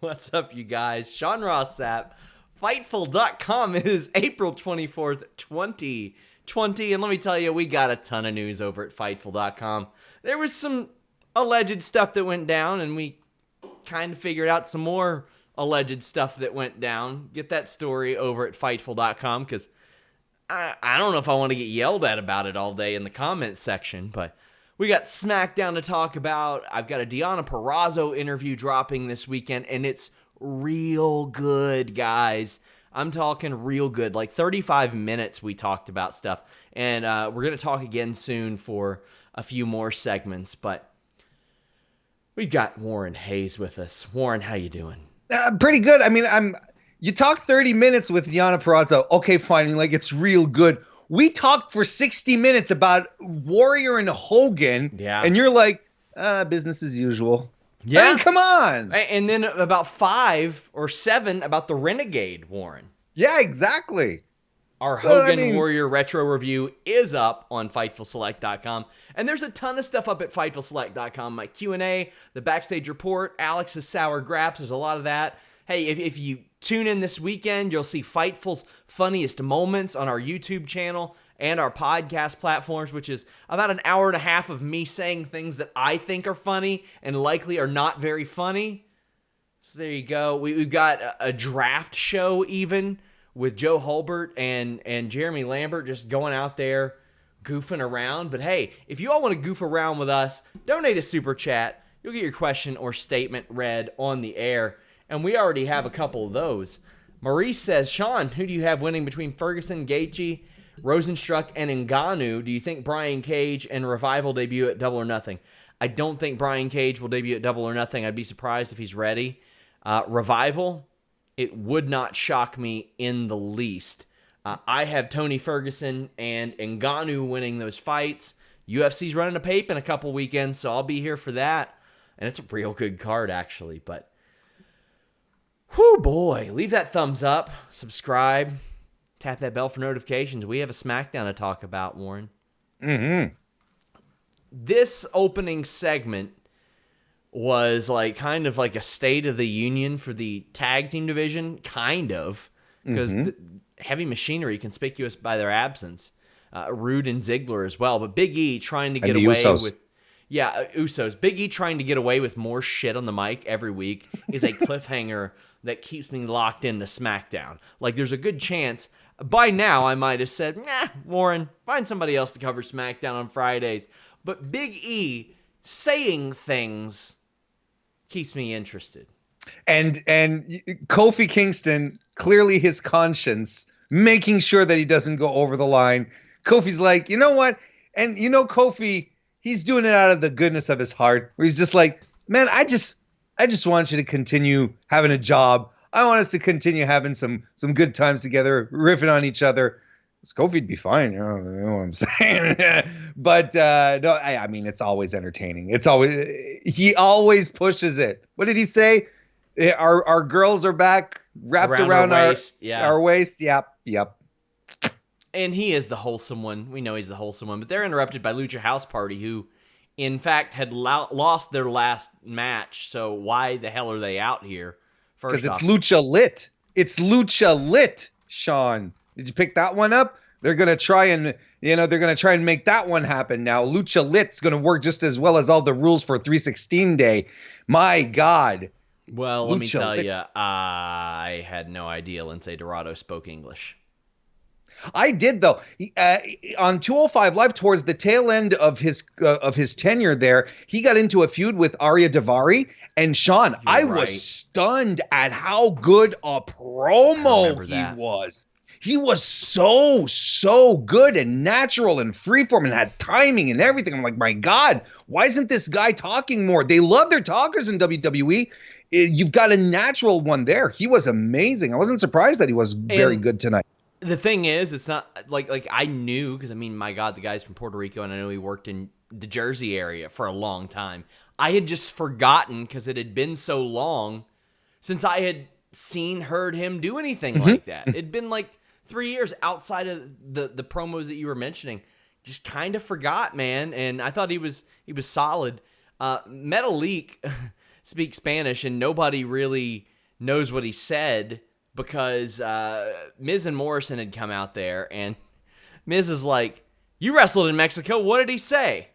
What's up, you guys? Sean Ross Sapp, Fightful.com. It is April 24th, 2020. And let me tell you, we got a ton of news over at Fightful.com. There was some alleged stuff that went down, and we kind of figured out some more alleged stuff that went down. Get that story over at Fightful.com, because I don't know if I want to get yelled at about it all day in the comments section, but we got SmackDown to talk about. I've got a Deonna Purrazzo interview dropping this weekend, and it's real good, guys. I'm talking real good. Like 35 minutes we talked about stuff, and we're going to talk again soon for a few more segments, but we've got Warren Hayes with us. Warren, how you doing? Pretty good. I mean, you talk 30 minutes with Deonna Purrazzo. Okay, fine. Like, it's real good. We talked for 60 minutes about Warrior and Hogan, and you're like, business as usual. Yeah. I mean, come on. And then about 5 or 7 about the Renegade, Warren. Yeah, exactly. Our Hogan Warrior Retro Review is up on FightfulSelect.com. And there's a ton of stuff up at FightfulSelect.com. My Q&A, the Backstage Report, Alex's Sour Graps, there's a lot of that. Hey, if you tune in this weekend, you'll see Fightful's funniest moments on our YouTube channel and our podcast platforms, which is about an hour and a half of me saying things that I think are funny and likely are not very funny. So there you go. We've got a draft show even with Joe Hulbert and Jeremy Lambert just going out there goofing around. But hey, if you all want to goof around with us, donate a super chat. You'll get your question or statement read on the air. And we already have a couple of those. Maurice says, Sean, who do you have winning between Ferguson, Gaethje, Rosenstruck, and Ngannou? Do you think Brian Cage and Revival debut at Double or Nothing? I don't think Brian Cage will debut at Double or Nothing. I'd be surprised if he's ready. Revival, it would not shock me in the least. I have Tony Ferguson and Ngannou winning those fights. UFC's running a pape in a couple weekends, so I'll be here for that. And it's a real good card, actually, but whew, boy, leave that thumbs up, subscribe, tap that bell for notifications. We have a SmackDown to talk about, Warren. Mm-hmm. This opening segment was like kind of like a State of the Union for the tag team division, kind of, because the Heavy Machinery conspicuous by their absence. Rude and Ziggler as well, but Big E trying to get away with... Yeah, Usos. Big E trying to get away with more shit on the mic every week is a cliffhanger that keeps me locked into SmackDown. Like, there's a good chance, by now I might have said, nah, Warren, find somebody else to cover SmackDown on Fridays. But Big E saying things keeps me interested. And Kofi Kingston, clearly his conscience, making sure that he doesn't go over the line. Kofi's like, you know what? And you know Kofi, he's doing it out of the goodness of his heart, where he's just like, man, I just want you to continue having a job. I want us to continue having some good times together, riffing on each other. Kofi'd be fine, you know what I'm saying? But no, I mean, it's always entertaining. He always pushes it. What did he say? Our girls are back, wrapped around our waist. Our waist. Yep. And he is the wholesome one. We know he's the wholesome one. But they're interrupted by Lucha House Party, who, in fact, had lost their last match. So why the hell are they out here? Because it's Lucha Lit. It's Lucha Lit, Sean. Did you pick that one up? They're gonna try and make that one happen now. Lucha Lit's gonna work just as well as all the rules for 316 Day. My God. Well, let me tell you, I had no idea Lindsay Dorado spoke English. I did, though. On 205 Live, towards the tail end of his tenure there, he got into a feud with Arya Daivari. And Sean, I was stunned at how good a promo he was. He was so good and natural and freeform and had timing and everything. I'm like, my God, why isn't this guy talking more? They love their talkers in WWE. You've got a natural one there. He was amazing. I wasn't surprised that he was very good tonight. The thing is, it's not like I knew, because I mean, my God, the guy's from Puerto Rico, and I know he worked in the Jersey area for a long time. I had just forgotten, because it had been so long since I had heard him do anything like that. It'd been like 3 years outside of the promos that you were mentioning. Just kind of forgot, man. And I thought he was solid. Metal Leak speaks Spanish, and nobody really knows what he said because Miz and Morrison had come out there, and Miz is like, "You wrestled in Mexico. What did he say?"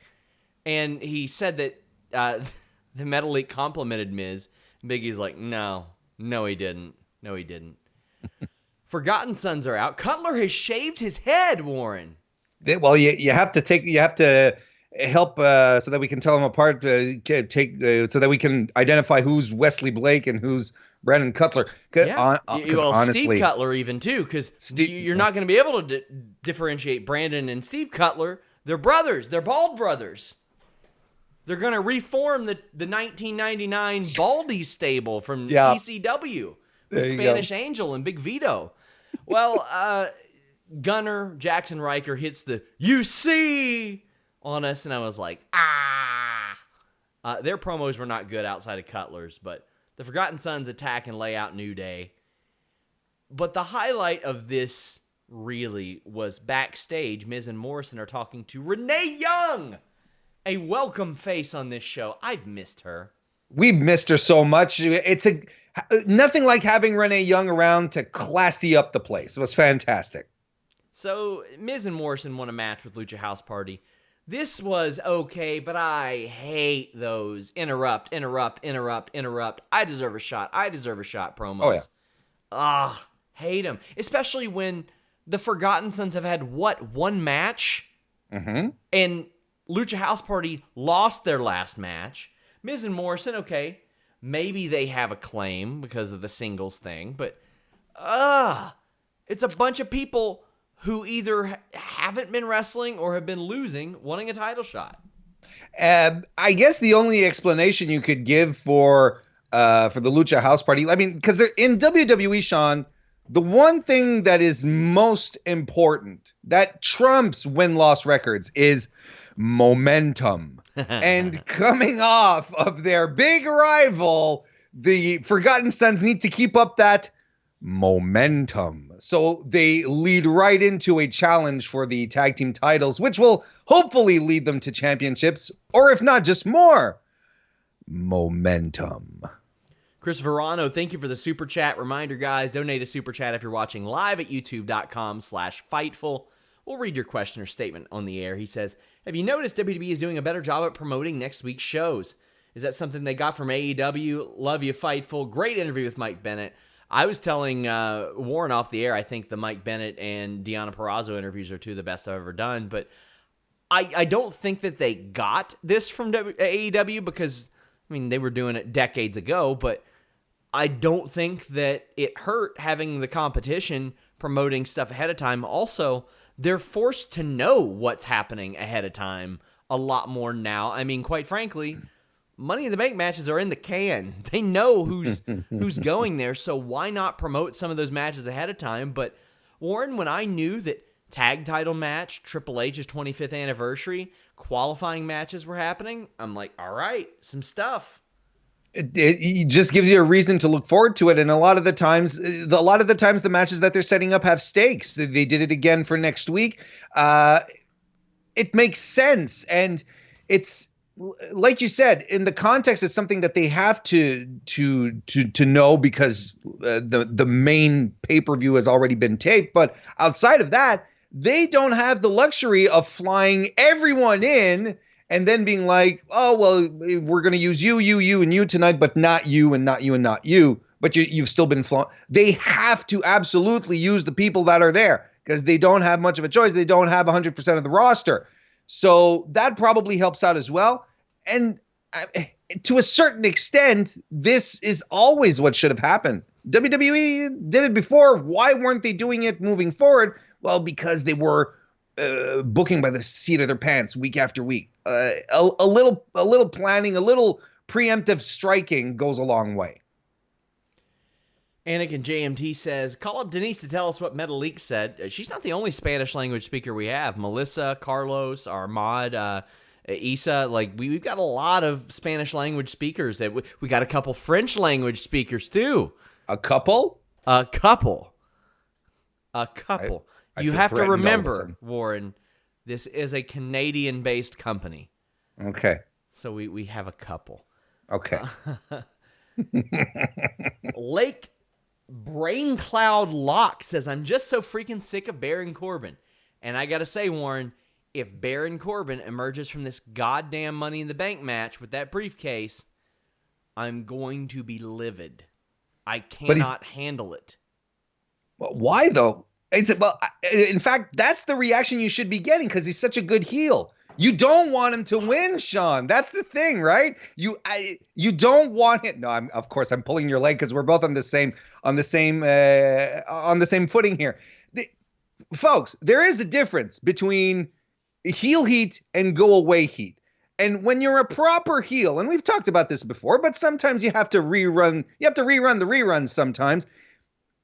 And he said that the Metal Elite complimented Miz. And Big E's like, no, he didn't. No, he didn't. Forgotten Sons are out. Cutler has shaved his head, Warren. Well, you have to help so that we can tell them apart. So that we can identify who's Wesley Blake and who's Brandon Cutler. Honestly, Steve Cutler even too, because you're not going to be able to differentiate Brandon and Steve Cutler. They're brothers. They're bald brothers. They're going to reform the 1999 Baldy stable from ECW with Spanish Angel and Big Vito. Well, Gunner Jackson Riker hits the "you see" on us, and I was like, their promos were not good outside of Cutler's, but the Forgotten Sons attack and lay out New Day. But the highlight of this really was backstage. Miz and Morrison are talking to Renee Young, a welcome face on this show. I've missed her. We've missed her so much. It's nothing like having Renee Young around to classy up the place. It was fantastic. So Miz and Morrison won a match with Lucha House Party. This was okay, but I hate those interrupt. I deserve a shot promos. Oh, yeah. Hate them. Especially when the Forgotten Sons have had, one match? Mm-hmm. And Lucha House Party lost their last match. Miz and Morrison, okay, maybe they have a claim because of the singles thing, but it's a bunch of people who either haven't been wrestling or have been losing, wanting a title shot. I guess the only explanation you could give for the Lucha House Party, I mean, because in WWE, Shawn, the one thing that is most important, that trumps win-loss records, is momentum. And coming off of their big rival, the Forgotten Sons need to keep up that momentum. So they lead right into a challenge for the tag team titles, which will hopefully lead them to championships, or if not, just more momentum. Chris Verano, thank you for the super chat. Reminder, guys, donate a super chat if you're watching live at youtube.com/Fightful. We'll read your question or statement on the air. He says, have you noticed WWE is doing a better job at promoting next week's shows? Is that something they got from AEW? Love you, Fightful. Great interview with Mike Bennett. I was telling Warren off the air, I think the Mike Bennett and Deonna Purrazzo interviews are two of the best I've ever done. But I don't think that they got this from AEW because, I mean, they were doing it decades ago. But I don't think that it hurt having the competition promoting stuff ahead of time. Also, they're forced to know what's happening ahead of time a lot more now. I mean, quite frankly, Money in the Bank matches are in the can. They know who's going there, so why not promote some of those matches ahead of time? But, Warren, when I knew that tag title match, Triple H's 25th anniversary, qualifying matches were happening, I'm like, all right, some stuff. It just gives you a reason to look forward to it. And a lot of the times the matches that they're setting up have stakes. They did it again for next week. It makes sense. And it's like you said, in the context, it's something that they have to know because the main pay-per-view has already been taped. But outside of that, they don't have the luxury of flying everyone in and then being like, oh, well, we're going to use you, and you tonight, but not you, and not you, and not you. But you've still been flown. They have to absolutely use the people that are there because they don't have much of a choice. They don't have 100% of the roster. So that probably helps out as well. And to a certain extent, this is always what should have happened. WWE did it before. Why weren't they doing it moving forward? Well, because they were booking by the seat of their pants week after week. A little planning, a little preemptive striking goes a long way. Anakin JMT says, call up Denise to tell us what Metal Leak said. She's not the only Spanish language speaker we have. Melissa, Carlos, Armad, Isa, like we've got a lot of Spanish language speakers. That we got a couple French language speakers too. A couple. You have to remember, Warren, this is a Canadian-based company. Okay. So we have a couple. Okay. Lake Brain Cloud Lock says, I'm just so freaking sick of Baron Corbin. And I got to say, Warren, if Baron Corbin emerges from this goddamn Money in the Bank match with that briefcase, I'm going to be livid. I cannot handle it. Well, why, though? In fact, that's the reaction you should be getting because he's such a good heel. You don't want him to win, Shawn. That's the thing, right? You don't want it. No, of course I'm pulling your leg because we're both on the same footing here. Folks, there is a difference between heel heat and go away heat. And when you're a proper heel, and we've talked about this before, but sometimes you have to rerun the reruns sometimes.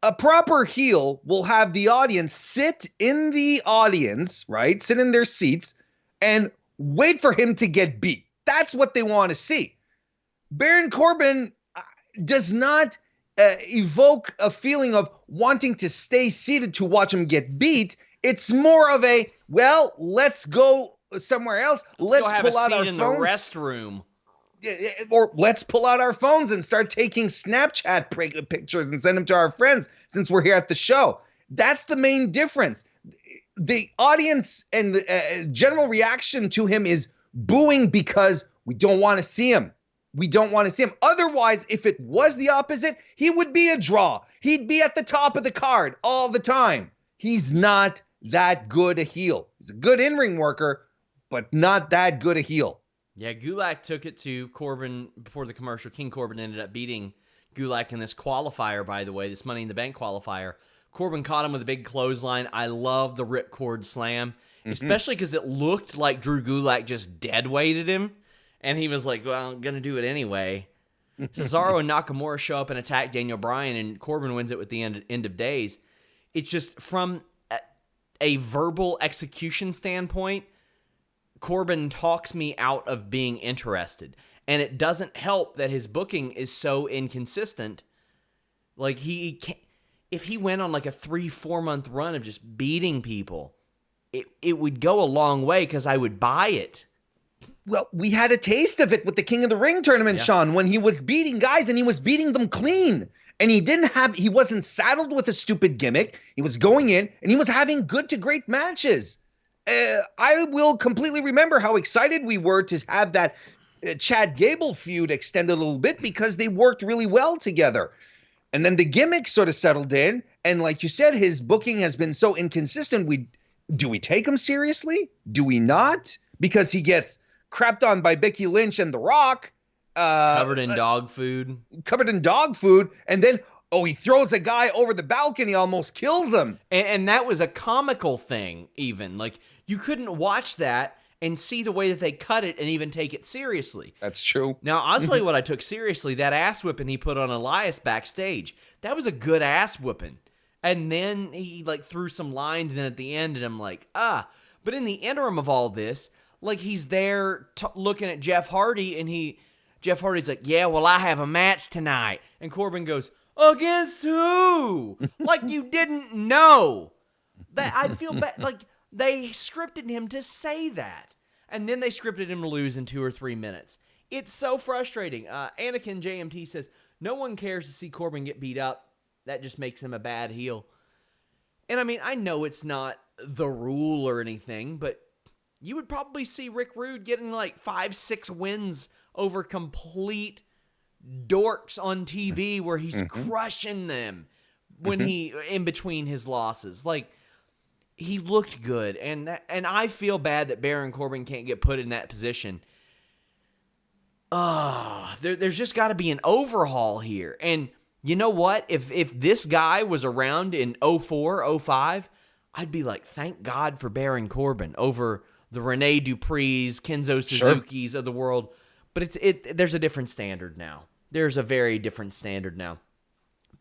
A proper heel will have the audience sit in the audience, right? Sit in their seats and wait for him to get beat. That's what they want to see. Baron Corbin does not evoke a feeling of wanting to stay seated to watch him get beat. It's more of a, well, let's go somewhere else. Let's go have pull a out seat our in phones. the restroom. Or let's pull out our phones and start taking Snapchat pictures and send them to our friends since we're here at the show. That's the main difference. The audience and the general reaction to him is booing because we don't want to see him. We don't want to see him. Otherwise, if it was the opposite, he would be a draw. He'd be at the top of the card all the time. He's not that good a heel. He's a good in-ring worker, but not that good a heel. Yeah, Gulak took it to Corbin before the commercial. King Corbin ended up beating Gulak in this qualifier, by the way, this Money in the Bank qualifier. Corbin caught him with a big clothesline. I love the ripcord slam, especially because it looked like Drew Gulak just dead-weighted him, and he was like, well, I'm going to do it anyway. Cesaro and Nakamura show up and attack Daniel Bryan, and Corbin wins it with the end of days. It's just from a verbal execution standpoint, Corbin talks me out of being interested. And it doesn't help that his booking is so inconsistent. Like, he can't, if he went on like a 3-4 month run of just beating people, it would go a long way because I would buy it. Well, we had a taste of it with the King of the Ring tournament, yeah. Shawn, when he was beating guys and he was beating them clean. And he wasn't saddled with a stupid gimmick. He was going in and he was having good to great matches. I will completely remember how excited we were to have that Chad Gable feud extend a little bit because they worked really well together. And then the gimmick sort of settled in. And like you said, his booking has been so inconsistent. Do we take him seriously? Do we not? Because he gets crapped on by Becky Lynch and The Rock. Covered in dog food. And then, he throws a guy over the balcony, almost kills him. And that was a comical thing, even. Like, you couldn't watch that and see the way that they cut it and even take it seriously. That's true. Now, I'll tell you what I took seriously. That ass whipping he put on Elias backstage. That was a good ass whipping. And then he, threw some lines in at the end, and I'm like, But in the interim of all this, he's there looking at Jeff Hardy, and Jeff Hardy's like, yeah, well, I have a match tonight. And Corbin goes, against who? Like you didn't know. That I feel bad. They scripted him to say that. And then they scripted him to lose in 2 or 3 minutes. It's so frustrating. Anakin JMT says, no one cares to see Corbin get beat up. That just makes him a bad heel. And I mean, I know it's not the rule or anything, but you would probably see Rick Rude getting 5-6 wins over complete dorks on TV where he's crushing them when he in between his losses. He looked good, and I feel bad that Baron Corbin can't get put in that position. There's just got to be an overhaul here. And you know what? If this guy was around in 04, 05, I'd be like, thank God for Baron Corbin over the Rene Duprees, Kenzo Suzuki's of the world. But there's a different standard now. There's a very different standard now.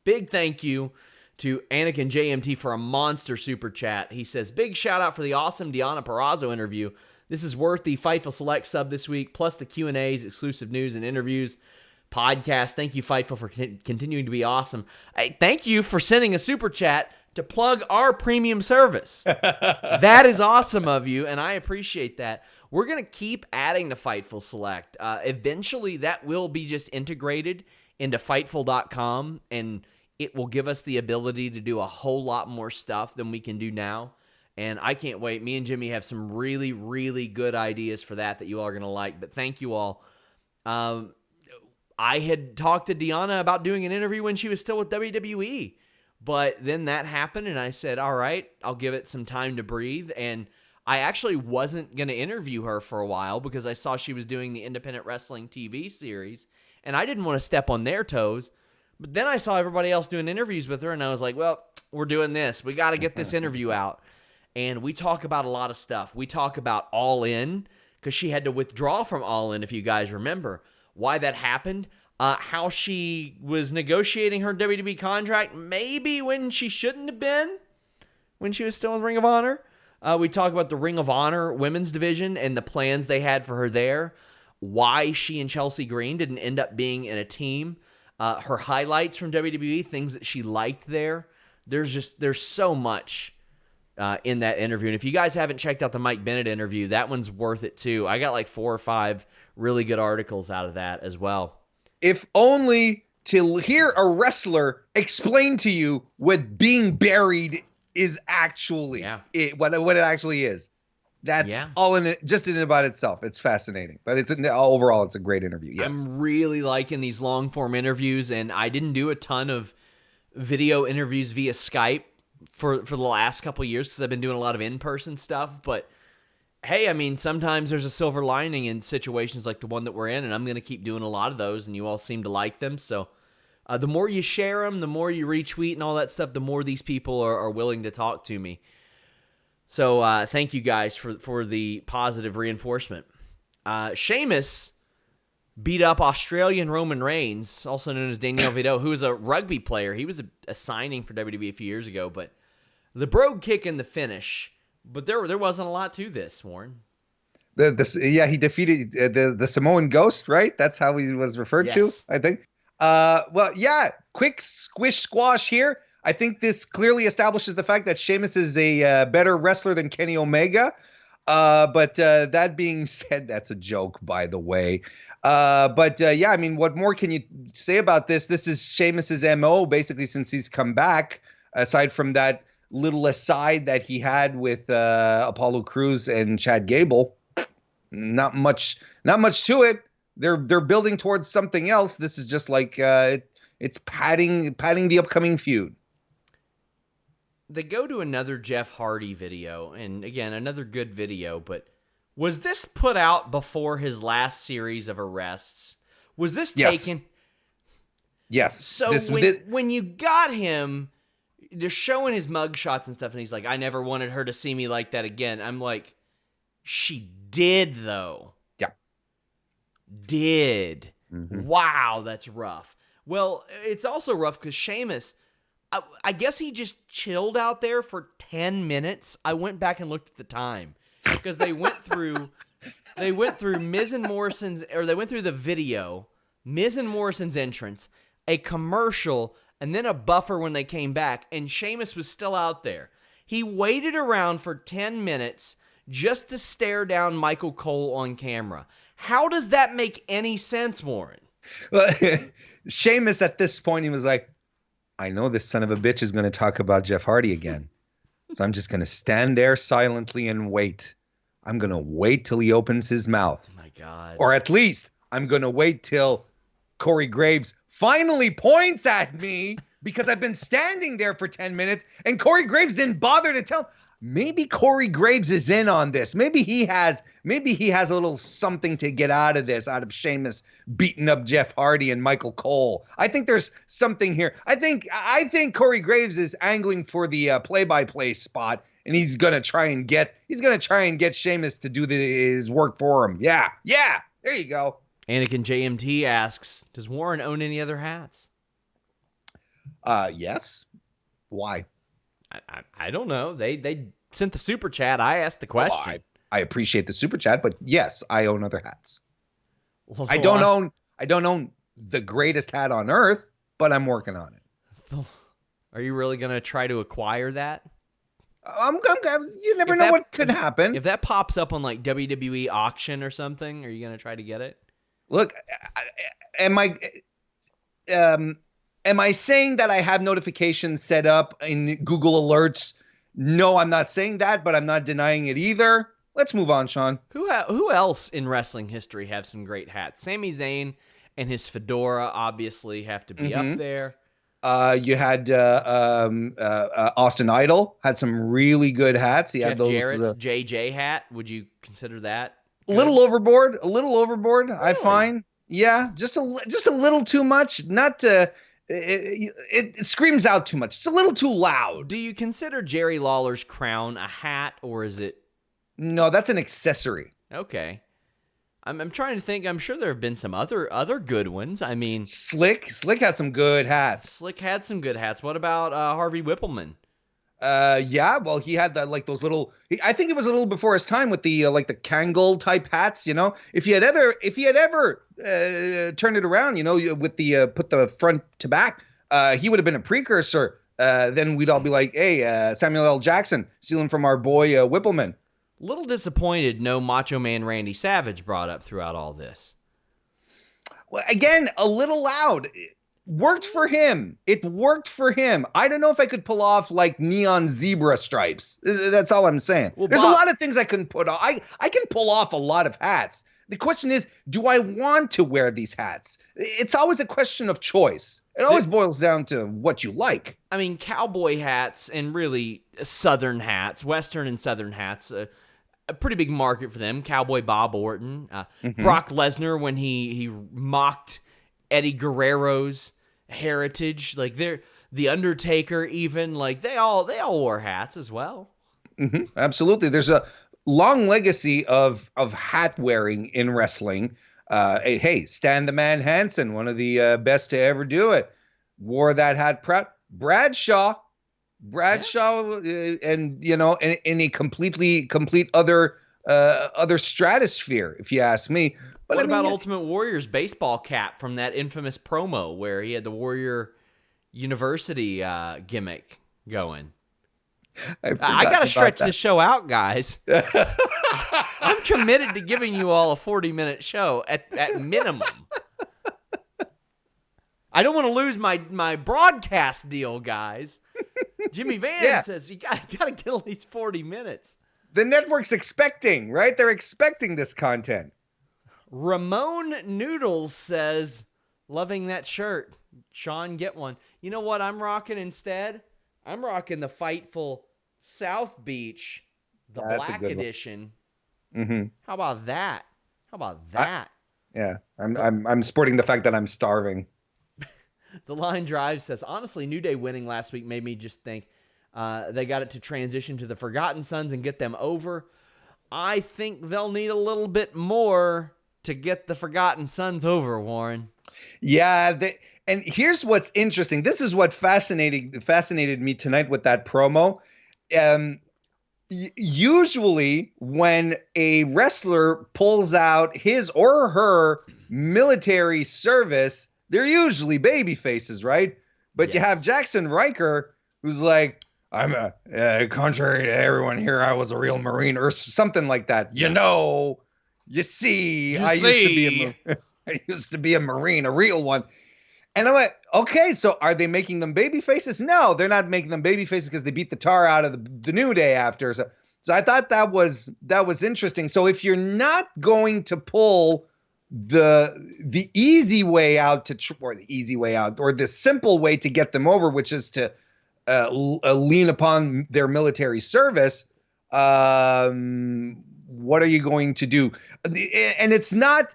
Big thank you to Anakin JMT for a monster super chat. He says, big shout out for the awesome Deonna Purrazzo interview. This is worth the Fightful Select sub this week, plus the Q&As, exclusive news and interviews, podcast. Thank you, Fightful, for continuing to be awesome. Thank you for sending a super chat to plug our premium service. That is awesome of you, and I appreciate that. we're going to keep adding to Fightful Select. Eventually, that will be just integrated into Fightful.com, and it will give us the ability to do a whole lot more stuff than we can do now. And I can't wait. Me and Jimmy have some really, really good ideas for that you all are going to like. But thank you all. I had talked to Deanna about doing an interview when she was still with WWE. But then that happened, and I said, all right, I'll give it some time to breathe. And I actually wasn't going to interview her for a while because I saw she was doing the Independent Wrestling TV series, and I didn't want to step on their toes. But then I saw everybody else doing interviews with her, and I was like, well, we're doing this. We got to get this interview out. And we talk about a lot of stuff. We talk about All In, because she had to withdraw from All In, if you guys remember. Why that happened. How she was negotiating her WWE contract, maybe when she shouldn't have been, when she was still in Ring of Honor. We talk about the Ring of Honor women's division and the plans they had for her there. Why she and Chelsea Green didn't end up being in a team. Her highlights from WWE, things that she liked there. There's so much in that interview. And if you guys haven't checked out the Mike Bennett interview, that one's worth it too. I got like 4 or 5 really good articles out of that as well. If only to hear a wrestler explain to you what being buried is actually, what it actually is. That's all in it, just in and about itself. It's fascinating, but overall, it's a great interview. Yes. I'm really liking these long form interviews, and I didn't do a ton of video interviews via Skype for the last couple of years because I've been doing a lot of in-person stuff, but hey, I mean, sometimes there's a silver lining in situations like the one that we're in, and I'm going to keep doing a lot of those, and you all seem to like them. So the more you share them, the more you retweet and all that stuff, the more these people are willing to talk to me. So thank you guys for the positive reinforcement. Sheamus beat up Australian Roman Reigns, also known as Daniel Vidal, who was a rugby player. He was a signing for WWE a few years ago, but the brogue kick in the finish. But there wasn't a lot to this, Warren. He defeated the Samoan Ghost, right? That's how he was referred to, I think. Quick squish squash here. I think this clearly establishes the fact that Sheamus is a better wrestler than Kenny Omega. But that being said, that's a joke, by the way. I mean, what more can you say about this? This is Sheamus's MO, basically, since he's come back, aside from that little aside that he had with Apollo Crews and Chad Gable. Not much to it. They're building towards something else. This is just like it's padding the upcoming feud. They go to another Jeff Hardy video, and again, another good video, but was this put out before his last series of arrests? Was this taken? Yes. So when you got him, they're showing his mugshots and stuff, and he's like, I never wanted her to see me like that again. I'm like, she did, though. Yeah. Did. Mm-hmm. Wow, that's rough. Well, it's also rough because Sheamus, I guess he just chilled out there for 10 minutes. I went back and looked at the time because they went through Miz and Morrison's, or they went through the video, Miz and Morrison's entrance, a commercial, and then a buffer when they came back, and Sheamus was still out there. He waited around for 10 minutes just to stare down Michael Cole on camera. How does that make any sense, Warren? Well, Sheamus at this point, he was like, I know this son of a bitch is going to talk about Jeff Hardy again. So I'm just going to stand there silently and wait. I'm going to wait till he opens his mouth. Oh, my God. Or at least I'm going to wait till Corey Graves finally points at me because I've been standing there for 10 minutes and Corey Graves didn't bother to tell. Maybe Corey Graves is in on this. Maybe he has a little something to get out of Sheamus beating up Jeff Hardy and Michael Cole. I think there's something here. I think Corey Graves is angling for the play-by-play spot, and he's gonna try and get Sheamus to do his work for him. Yeah. There you go. Anakin JMT asks, does Warren own any other hats? Yes. Why? I don't know. They sent the super chat. I asked the question. I appreciate the super chat, but yes, I own other hats. Well, I don't own the greatest hat on earth, but I'm working on it. Are you really going to try to acquire that? You never know what could happen. If that pops up on like WWE auction or something, are you gonna try to get it? Look, am I saying that I have notifications set up in Google Alerts? No, I'm not saying that, but I'm not denying it either. Let's move on, Sean. Who else in wrestling history have some great hats? Sami Zayn and his fedora obviously have to be up there. You had Austin Idol had some really good hats. He Jeff had those Jarrett's JJ hat. Would you consider that a little overboard? Really? I find. Yeah, just a little too much. Not to. It screams out too much. It's a little too loud. Do you consider Jerry Lawler's crown a hat, or is it? No, that's an accessory. Okay. I'm trying to think. I'm sure there have been some other good ones. I mean, Slick had some good hats. Slick had some good hats. What about Harvey Whippleman? Yeah, well, he had those little. I think it was a little before his time with the like the Kangol type hats. You know, if he had ever turned it around, you know, with the put the front to back, he would have been a precursor. Then we'd all be like, hey, Samuel L. Jackson stealing from our boy Whippleman. Little disappointed no Macho Man Randy Savage brought up throughout all this. Well, again, a little loud. It worked for him. It worked for him. I don't know if I could pull off like neon zebra stripes. That's all I'm saying. Well, there's a lot of things I couldn't put on. I can pull off a lot of hats. The question is, do I want to wear these hats? It's always a question of choice. It always boils down to what you like. I mean, cowboy hats and really Southern hats, Western and Southern hats, a pretty big market for them. Cowboy Bob Orton, Brock Lesnar when he mocked Eddie Guerrero's heritage, like the Undertaker even, like they all wore hats as well. Mm-hmm. Absolutely, there's a long legacy of hat wearing in wrestling. Hey, Stan the Man Hansen, one of the best to ever do it, wore that hat proud. Bradshaw, and you know, in a complete other stratosphere, if you ask me. But what about Ultimate Warrior's baseball cap from that infamous promo where he had the Warrior University gimmick going? I got to stretch this show out, guys. I'm committed to giving you all a 40-minute show at minimum. I don't want to lose my broadcast deal, guys. Jimmy Van says you got to get at least 40 minutes. The network's expecting, right? They're expecting this content. Ramon Noodles says, loving that shirt. Shawn, get one. You know what I'm rocking instead? I'm rocking the Fightful South Beach, the Black Edition. Mm-hmm. How about that? I'm sporting the fact that I'm starving. The Line Drive says, honestly, New Day winning last week made me just think they got it to transition to the Forgotten Sons and get them over. I think they'll need a little bit more to get the Forgotten Sons over, Warren. Yeah, and here's what's interesting. This is what fascinated me tonight with that promo. Usually when a wrestler pulls out his or her military service, they're usually baby faces, right? But you have Jackson Riker, who's like, I'm contrary to everyone here, I was a real Marine or something like that. You know, you see, I used to be a Marine, a real one. And I'm like, okay, so are they making them baby faces? No, they're not making them baby faces because they beat the tar out of the New Day after. So I thought that was interesting. So if you're not going to pull the easy way out or the simple way to get them over, which is to lean upon their military service, what are you going to do? And it's not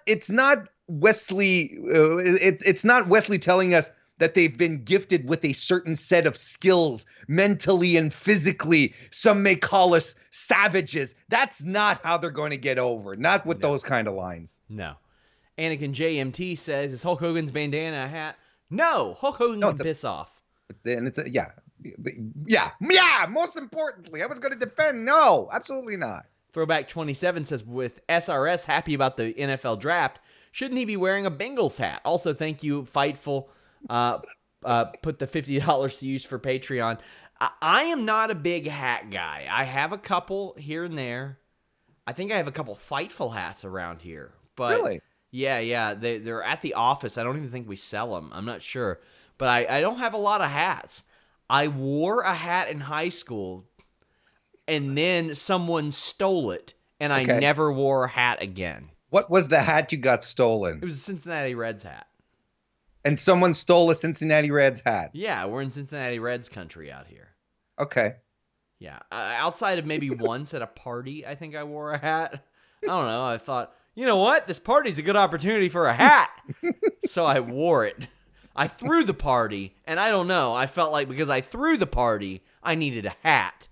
Wesley. It's not Wesley telling us that they've been gifted with a certain set of skills mentally and physically. Some may call us savages. That's not how they're going to get over. Not with those kind of lines. No. Anakin JMT says, is Hulk Hogan's bandana a hat? No, Hulk Hogan can piss off. And it's yeah. Most importantly, I was going to defend. No, absolutely not. Throwback 27 says, with SRS happy about the NFL draft, shouldn't he be wearing a Bengals hat? Also, thank you, Fightful. Put the $50 to use for Patreon. I am not a big hat guy. I have a couple here and there. I think I have a couple Fightful hats around here. But Really? Yeah. They're at the office. I don't even think we sell them. I'm not sure. But I don't have a lot of hats. I wore a hat in high school, and then someone stole it, and I never wore a hat again. What was the hat you got stolen? It was a Cincinnati Reds hat. And someone stole a Cincinnati Reds hat. Yeah, we're in Cincinnati Reds country out here. Okay. Yeah, outside of maybe once at a party, I think I wore a hat. I don't know. I thought, you know what? This party's a good opportunity for a hat. So I wore it. I threw the party, and I don't know. I felt like because I threw the party, I needed a hat.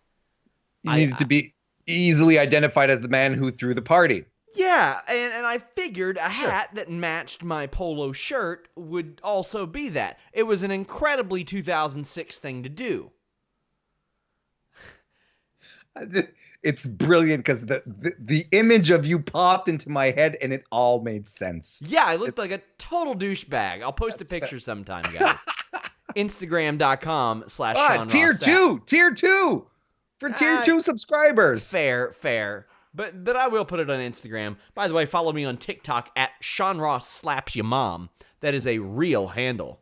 You needed to be easily identified as the man who threw the party. Yeah, and I figured a hat that matched my polo shirt would also be that. It was an incredibly 2006 thing to do. It's brilliant because the image of you popped into my head and it all made sense. Yeah, I looked like a total douchebag. I'll post a picture sometime, guys. Instagram.com/Sean Tier Ross 2. Tier 2. For Tier 2 subscribers. Fair. But I will put it on Instagram. By the way, follow me on TikTok at Sean Ross Slaps Ya Mom. That is a real handle.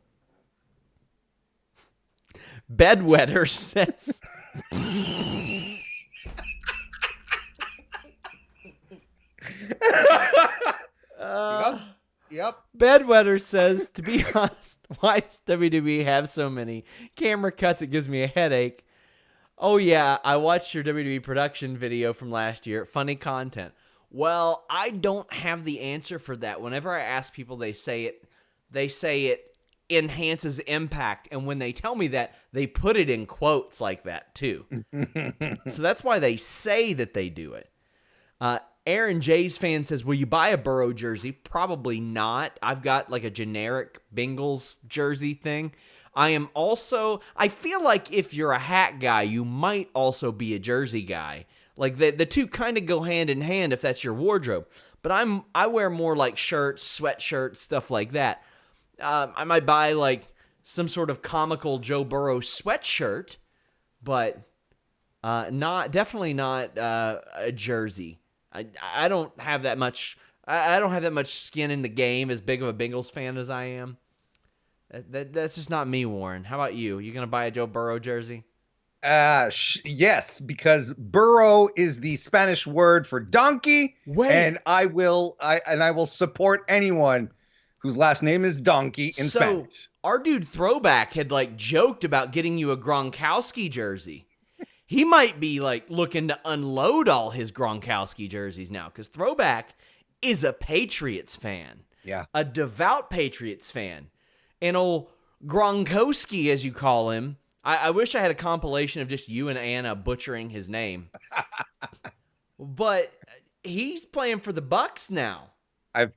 Bedwetter says... Yep. Bedwetter says, to be honest, why does WWE have so many camera cuts? It gives me a headache. Oh, yeah, I watched your WWE production video from last year. Funny content. Well, I don't have the answer for that. Whenever I ask people, they say it enhances impact. And when they tell me that, they put it in quotes like that, too. So that's why they say that they do it. Aaron J's fan says, will you buy a Burrow jersey? Probably not. I've got like a generic Bengals jersey thing. I feel like if you're a hat guy, you might also be a jersey guy. Like the two kind of go hand in hand if that's your wardrobe. But I wear more like shirts, sweatshirts, stuff like that. I might buy like some sort of comical Joe Burrow sweatshirt, but definitely not a jersey. I don't have that much. I don't have that much skin in the game. As big of a Bengals fan as I am, that's just not me, Warren. How about you? You gonna buy a Joe Burrow jersey? Yes, because burro is the Spanish word for donkey, and I will support anyone whose last name is Donkey in Spanish. Our dude Throwback had like joked about getting you a Gronkowski jersey. He might be like looking to unload all his Gronkowski jerseys now because Throwback is a Patriots fan. Yeah. A devout Patriots fan. And old Gronkowski, as you call him, I wish I had a compilation of just you and Anna butchering his name. But he's playing for the Bucks now. I've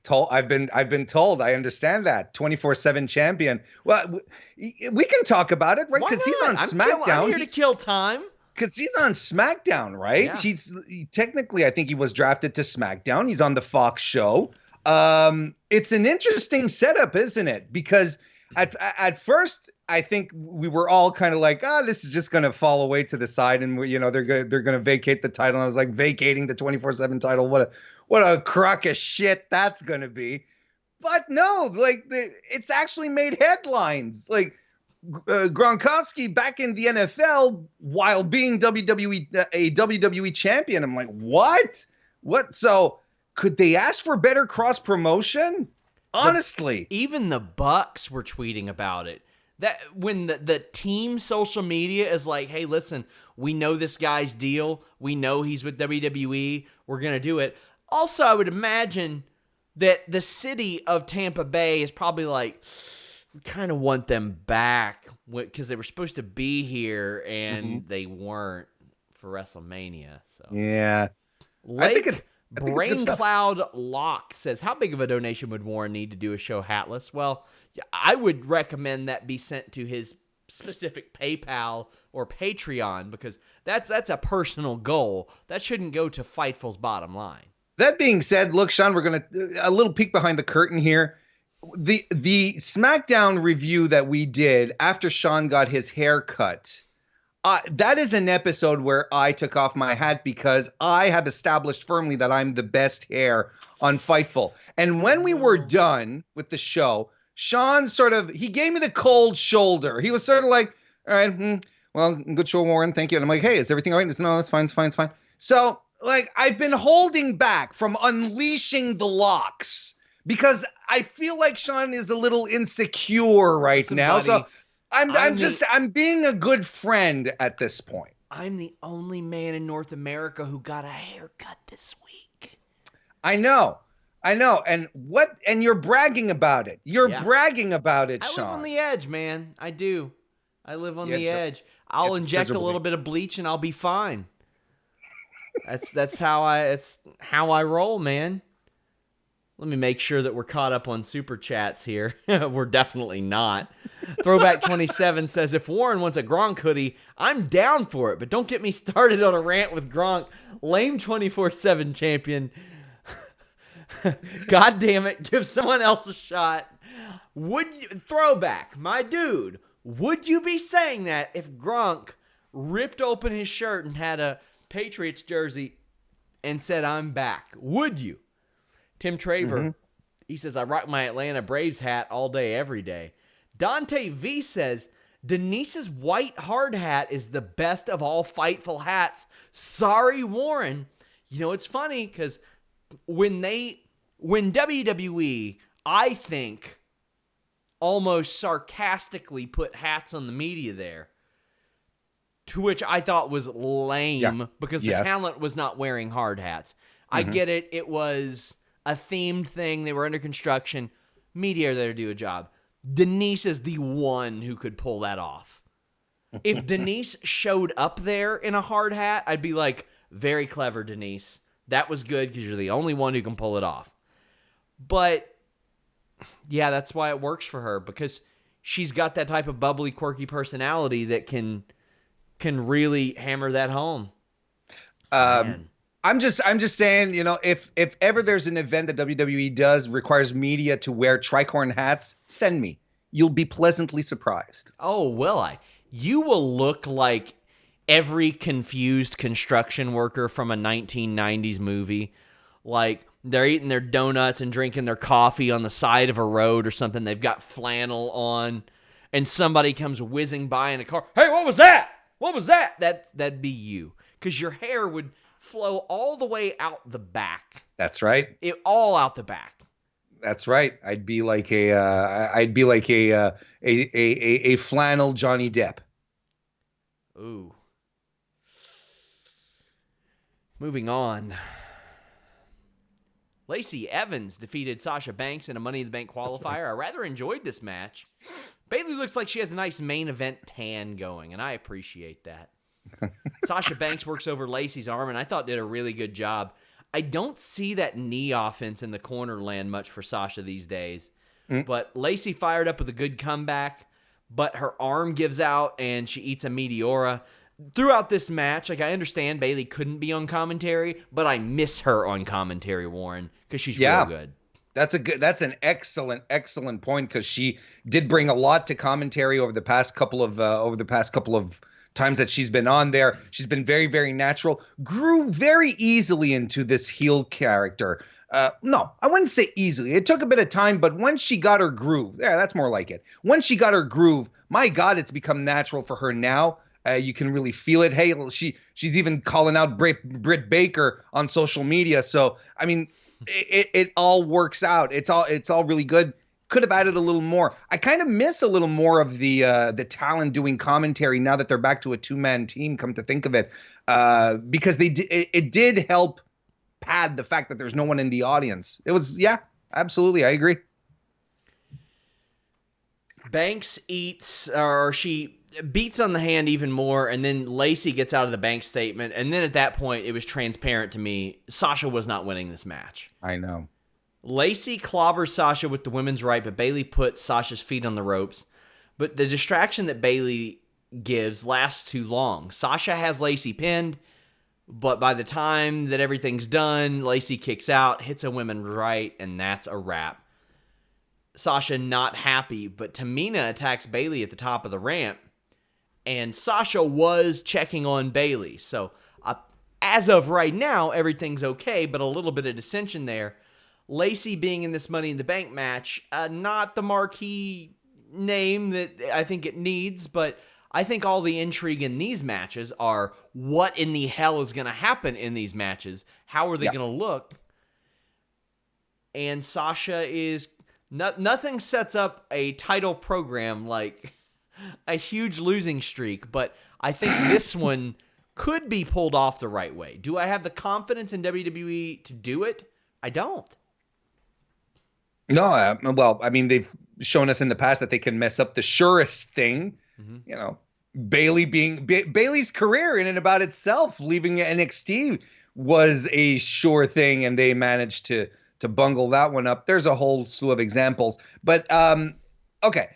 been told. I understand that 24/7 champion. Well, we can talk about it, right? Because he's on SmackDown. I'm here to kill time. Because he's on SmackDown, right? Yeah. Technically, I think he was drafted to SmackDown. He's on the Fox show. It's an interesting setup, isn't it? Because at first, I think we were all kind of like, this is just going to fall away to the side, and they're going to vacate the title. And I was like, vacating the 24/7 title. What a crock of shit that's going to be. But no, like it's actually made headlines. Like Gronkowski back in the NFL while being a WWE champion. I'm like, what? So could they ask for better cross promotion? Honestly, even the Bucks were tweeting about it. That when the team social media is like, hey, listen, we know this guy's deal. We know he's with WWE. We're going to do it. Also, I would imagine that the city of Tampa Bay is probably like, we kind of want them back because they were supposed to be here and they weren't for WrestleMania. So yeah, Brain Cloud Lock says, how big of a donation would Warren need to do a show hatless? Well, I would recommend that be sent to his specific PayPal or Patreon because that's a personal goal. That shouldn't go to Fightful's bottom line. That being said, look, Sean, we're going to a little peek behind the curtain here. The SmackDown review that we did after Shawn got his hair cut, That is an episode where I took off my hat because I have established firmly that I'm the best hair on Fightful. And when we were done with the show, Shawn he gave me the cold shoulder. He was sort of like, all right, well, good show, Warren. Thank you. And I'm like, hey, is everything all right? He said, no, that's fine. It's fine. It's fine. So, like, I've been holding back from unleashing the locks because I feel like Shawn is a little insecure right now. Buddy, so I'm being a good friend at this point. I'm the only man in North America who got a haircut this week. I know. And you're bragging about it. You're bragging about it, Shawn. I live on the edge, man. I do. I live on the edge. I'll inject a little bit of bleach and I'll be fine. That's how I roll, man. Let me make sure that we're caught up on super chats here. We're definitely not. Throwback 27 says, if Warren wants a Gronk hoodie, I'm down for it, but don't get me started on a rant with Gronk. Lame 24/7 champion. God damn it, give someone else a shot. Throwback, my dude, would you be saying that if Gronk ripped open his shirt and had a Patriots jersey and said, I'm back? Would you? Tim Traver, he says, I rock my Atlanta Braves hat all day, every day. Dante V says, Denise's white hard hat is the best of all Fightful hats. Sorry, Warren. You know, it's funny because when WWE, I think, almost sarcastically put hats on the media there, to which I thought was lame because the talent was not wearing hard hats. I get it. It was a themed thing. They were under construction. Media are there to do a job. Denise is the one who could pull that off. If Denise showed up there in a hard hat, I'd be like, very clever, Denise. That was good because you're the only one who can pull it off. But, yeah, that's why it works for her, because she's got that type of bubbly, quirky personality that can really hammer that home. I'm just saying, you know, if ever there's an event that WWE does requires media to wear tricorn hats, send me. You'll be pleasantly surprised. Oh, will I? You will look like every confused construction worker from a 1990s movie. Like, they're eating their donuts and drinking their coffee on the side of a road or something. They've got flannel on, and somebody comes whizzing by in a car. Hey, what was that? What was that? That'd be you, because your hair would flow all the way out the back. That's right. All out the back. That's right. I'd be like a flannel Johnny Depp. Ooh. Moving on. Lacey Evans defeated Sasha Banks in a Money in the Bank qualifier. I rather enjoyed this match. Bayley looks like she has a nice main event tan going, and I appreciate that. Sasha Banks works over Lacey's arm, and I thought did a really good job. I don't see that knee offense in the corner land much for Sasha these days. But Lacey fired up with a good comeback, but her arm gives out, and she eats a Meteora. Throughout this match, like, I understand Bayley couldn't be on commentary, but I miss her on commentary, Warren, because she's real good. That's an excellent point, because she did bring a lot to commentary over the past couple of times that she's been on there. She's been very, very natural. Grew very easily into this heel character. No, I wouldn't say easily. It took a bit of time, but once she got her groove, that's more like it. Once she got her groove, my God, it's become natural for her now. You can really feel it. Hey, she's even calling out Britt Baker on social media. So, I mean, it all works out. It's all really good. Could have added a little more. I kind of miss a little more of the talent doing commentary now that they're back to a 2-man team, come to think of it, because it did help pad the fact that there's no one in the audience. It was, absolutely. I agree. Banks she beats on the hand even more, and then Lacey gets out of the Banks statement, and then at that point, it was transparent to me, Sasha was not winning this match. I know. Lacey clobbers Sasha with the women's right, but Bayley puts Sasha's feet on the ropes. But the distraction that Bayley gives lasts too long. Sasha has Lacey pinned, but by the time that everything's done, Lacey kicks out, hits a women's right, and that's a wrap. Sasha not happy, but Tamina attacks Bayley at the top of the ramp, And Sasha was checking on Bayley. So as of right now, everything's okay, but a little bit of dissension there. Lacey being in this Money in the Bank match, not the marquee name that I think it needs, but I think all the intrigue in these matches are what in the hell is going to happen in these matches? How are they going to look? And Sasha is... nothing sets up a title program like a huge losing streak, but I think this one could be pulled off the right way. Do I have the confidence in WWE to do it? I don't. No, well, I mean, they've shown us in the past that they can mess up the surest thing. Mm-hmm. You know, Bayley's career in and about itself, leaving NXT was a sure thing, and they managed to bungle that one up. There's a whole slew of examples, but okay,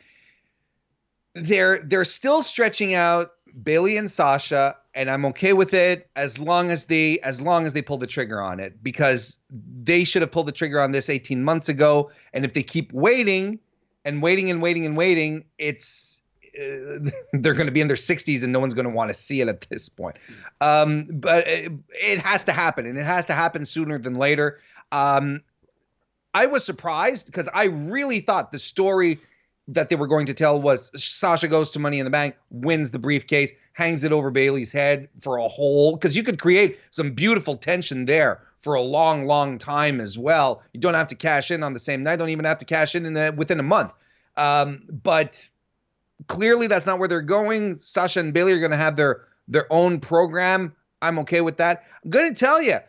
they're still stretching out Bayley and Sasha, and I'm okay with it as long as they pull the trigger on it, because they should have pulled the trigger on this 18 months ago. And if they keep waiting and waiting and waiting and waiting, it's they're going to be in their 60s and no one's going to want to see it at this point. But it has to happen, and it has to happen sooner than later. I was surprised because I really thought the story that they were going to tell was Sasha goes to Money in the Bank, wins the briefcase, hangs it over Bayley's head for a whole, because you could create some beautiful tension there for a long, long time as well. You don't have to cash in on the same night. Don't even have to cash in within a month. But clearly that's not where they're going. Sasha and Bayley are going to have their own program. I'm okay with that. I'm going to tell you,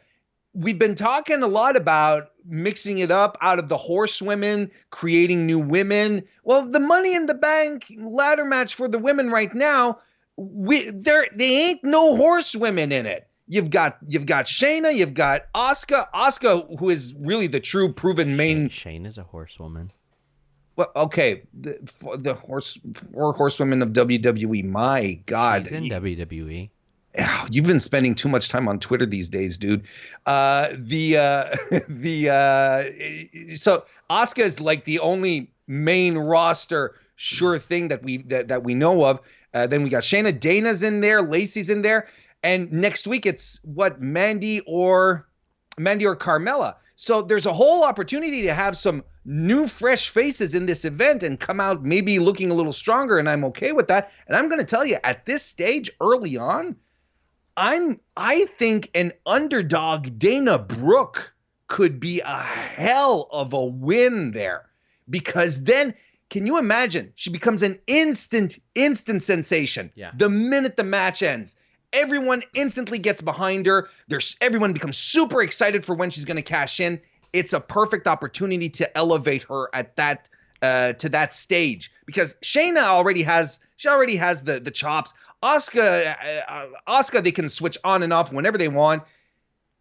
we've been talking a lot about mixing it up out of the horsewomen, creating new women. Well, the Money in the Bank ladder match for the women right now, they ain't no horsewomen in it. You've got Shayna, you've got Asuka, who is really the true proven main. Shayna's a horsewoman. Well, okay, the horsewomen of WWE. My God, she's in WWE. You've been spending too much time on Twitter these days, dude. So Asuka is like the only main roster sure thing that we know of. Then we got Shayna, Dana's in there, Lacey's in there, and next week it's Mandy or Carmella. So there's a whole opportunity to have some new fresh faces in this event and come out maybe looking a little stronger, and I'm okay with that. And I'm going to tell you, at this stage early on, I think an underdog Dana Brooke could be a hell of a win there, because then can you imagine she becomes an instant sensation. Yeah. The minute the match ends, everyone instantly gets behind her. Everyone becomes super excited for when she's going to cash in. It's a perfect opportunity to elevate her at that to that stage, because Shayna already has the chops. Asuka, they can switch on and off whenever they want.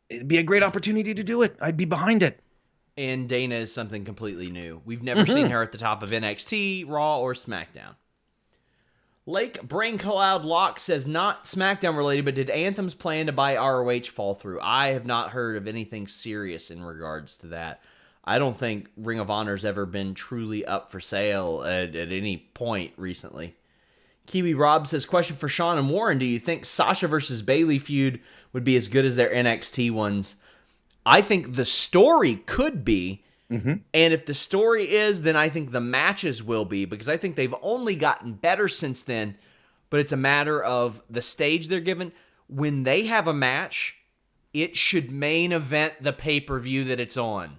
It'd be a great opportunity to do it. I'd be behind it. And Dana is something completely new. We've never seen her at the top of NXT, Raw, or SmackDown. Lake Brain Cloud Lock says, not SmackDown related, but did Anthem's plan to buy ROH fall through? I have not heard of anything serious in regards to that. I don't think Ring of Honor's ever been truly up for sale at any point recently. Kiwi Rob says, question for Shawn and Warren. Do you think Sasha versus Bayley feud would be as good as their NXT ones? I think the story could be. Mm-hmm. And if the story is, then I think the matches will be, because I think they've only gotten better since then. But it's a matter of the stage they're given. When they have a match, it should main event the pay-per-view that it's on.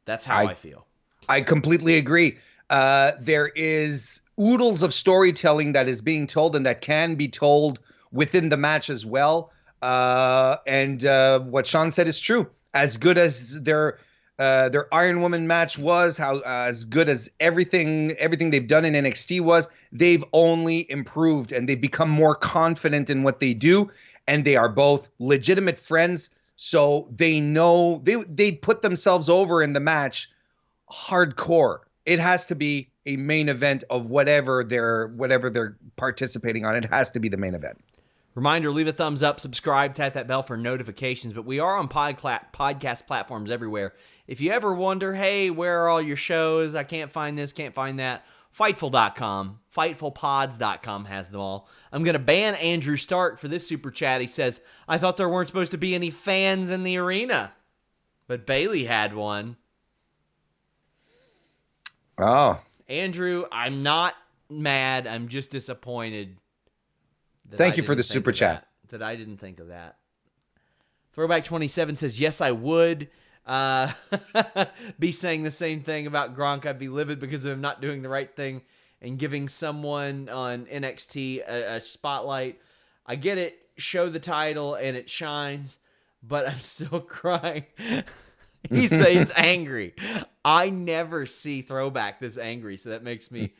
That's how I feel. I completely agree. There is oodles of storytelling that is being told and that can be told within the match as well. And what Shawn said is true. As good as their Iron Woman match was, as good as everything they've done in NXT was, they've only improved and they've become more confident in what they do. And they are both legitimate friends. So they know they put themselves over in the match hardcore. It has to be a main event of whatever they're participating on. It has to be the main event. Reminder, leave a thumbs up, subscribe, tap that bell for notifications. But we are on podcast platforms everywhere. If you ever wonder, hey, where are all your shows? I can't find this, can't find that. Fightful.com, FightfulPods.com has them all. I'm going to ban Andrew Stark for this super chat. He says, I thought there weren't supposed to be any fans in the arena, but Bayley had one. Oh. Andrew, I'm not mad. I'm just disappointed. Thank you for the super chat. That I didn't think of that. Throwback 27 says, yes, I would be saying the same thing about Gronk. I'd be livid because of him not doing the right thing and giving someone on NXT a spotlight. I get it. Show the title and it shines, but I'm still crying. He's angry. I never see Throwback this angry, so that makes me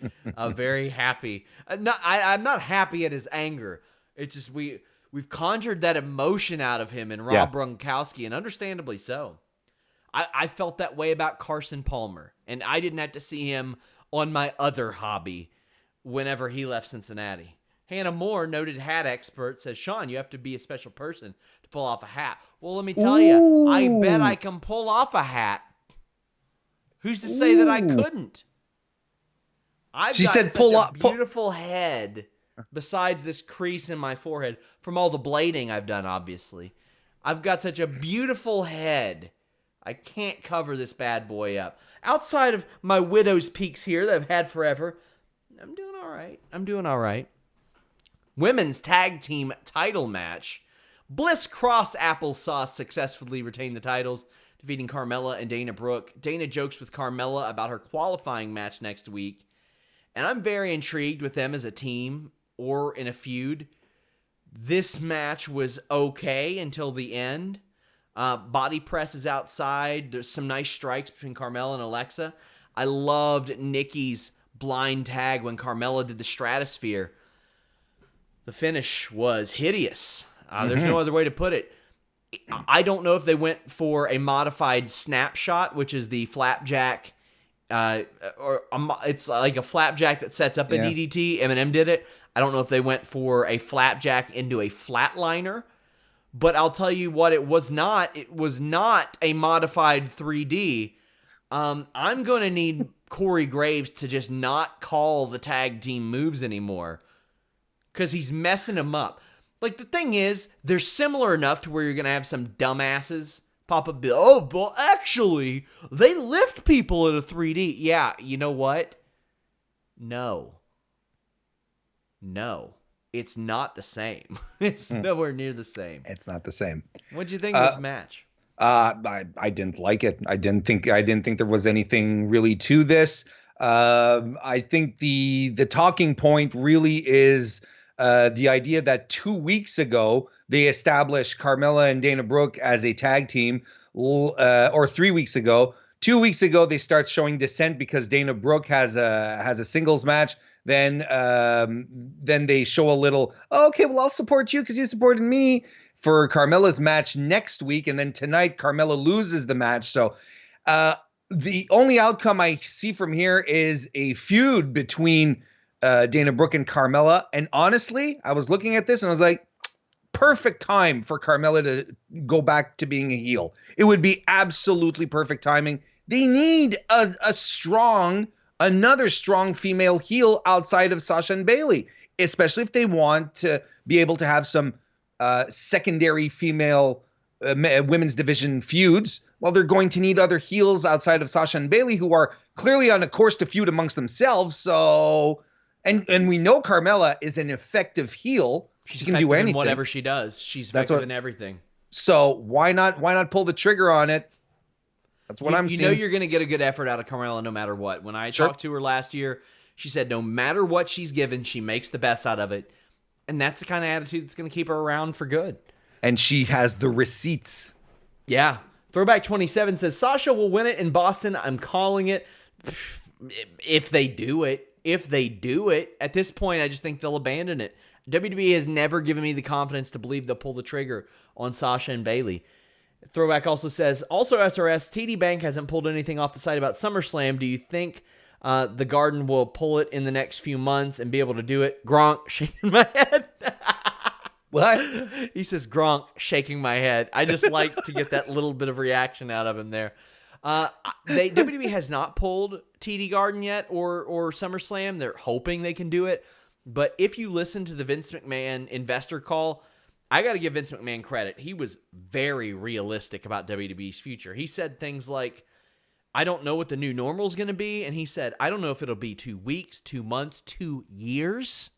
very happy. I'm not happy at his anger. It's just we've conjured that emotion out of him in Rob Gronkowski, and understandably so. I felt that way about Carson Palmer, and I didn't have to see him on my other hobby whenever he left Cincinnati. Hannah Moore, noted hat expert, says, Shawn, you have to be a special person to pull off a hat. Well, let me tell you, I bet I can pull off a hat. Who's to say that I couldn't? I've got such a beautiful head, besides this crease in my forehead, from all the blading I've done, obviously. I've got such a beautiful head. I can't cover this bad boy up. Outside of my widow's peaks here that I've had forever, I'm doing all right. Women's tag team title match. Bliss Cross Applesauce successfully retained the titles, defeating Carmella and Dana Brooke. Dana jokes with Carmella about her qualifying match next week, and I'm very intrigued with them as a team or in a feud. This match was okay until the end. Body presses outside. There's some nice strikes between Carmella and Alexa. I loved Nikki's blind tag when Carmella did the Stratosphere. The finish was hideous. There's no other way to put it. I don't know if they went for a modified snapshot, which is the flapjack, it's like a flapjack that sets up a DDT. Eminem did it. I don't know if they went for a flapjack into a flatliner, but I'll tell you what it was not. It was not a modified 3D. I'm going to need Corey Graves to just not call the tag team moves anymore, because he's messing them up. Like, the thing is, they're similar enough to where you're going to have some dumbasses pop up. Oh, well, actually, they lift people in a 3D. Yeah, you know what? No. It's not the same. It's nowhere near the same. It's not the same. What'd you think of this match? I didn't like it. I didn't think there was anything really to this. I think the talking point really is the idea that 2 weeks ago they established Carmella and Dana Brooke as a tag team, or 3 weeks ago. 2 weeks ago they start showing dissent because Dana Brooke has a singles match. Then they show a little, okay, well, I'll support you because you supported me for Carmella's match next week, and then tonight Carmella loses the match. So the only outcome I see from here is a feud between Dana Brooke and Carmella. And honestly, I was looking at this and I was like, perfect time for Carmella to go back to being a heel. It would be absolutely perfect timing. They need another strong female heel outside of Sasha and Bayley, especially if they want to be able to have some secondary female women's division feuds. Well, they're going to need other heels outside of Sasha and Bayley, who are clearly on a course to feud amongst themselves. So, and we know Carmella is an effective heel. She can do anything. Whatever she does, she's effective in everything. So why not pull the trigger on it? That's what I'm seeing. You know you're going to get a good effort out of Carmella no matter what. When I talked to her last year, she said no matter what she's given, she makes the best out of it. And that's the kind of attitude that's going to keep her around for good. And she has the receipts. Yeah. Throwback 27 says, Sasha will win it in Boston. I'm calling it. If they do it. At this point, I just think they'll abandon it. WWE has never given me the confidence to believe they'll pull the trigger on Sasha and Bayley. Throwback also says, also SRS, TD Bank hasn't pulled anything off the site about SummerSlam. Do you think the Garden will pull it in the next few months and be able to do it? Gronk shaking my head. What? He says Gronk shaking my head. I just like to get that little bit of reaction out of him there. WWE has not pulled TD Garden yet or SummerSlam. They're hoping they can do it. But if you listen to the Vince McMahon investor call, I got to give Vince McMahon credit. He was very realistic about WWE's future. He said things like, I don't know what the new normal is going to be. And he said, I don't know if it'll be 2 weeks, 2 months, 2 years.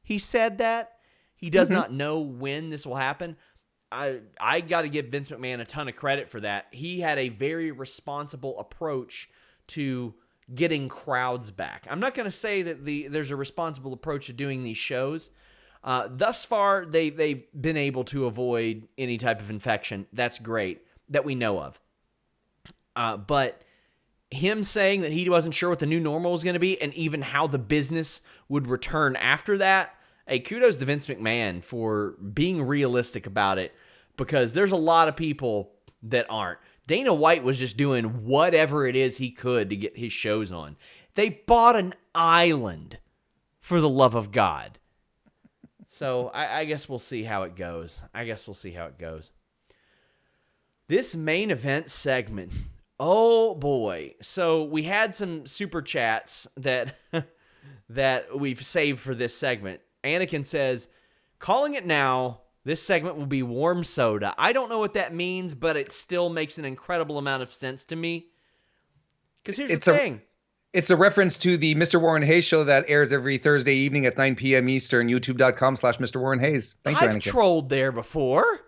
He said that. He does not know when this will happen. I got to give Vince McMahon a ton of credit for that. He had a very responsible approach to getting crowds back. I'm not going to say that there's a responsible approach to doing these shows. Thus far, they've been able to avoid any type of infection. That's great that we know of. But him saying that he wasn't sure what the new normal was going to be and even how the business would return after that, hey, kudos to Vince McMahon for being realistic about it, because there's a lot of people that aren't. Dana White was just doing whatever it is he could to get his shows on. They bought an island, for the love of God. So I guess we'll see how it goes. This main event segment, oh boy. So we had some super chats that we've saved for this segment. Anakin says, calling it now, this segment will be warm soda. I don't know what that means, but it still makes an incredible amount of sense to me. Because here's the thing. It's a reference to the Mr. Warren Hayes show that airs every Thursday evening at 9 p.m. Eastern, youtube.com/Mr. Warren Hayes. Thanks, I've Anakin. trolled there before.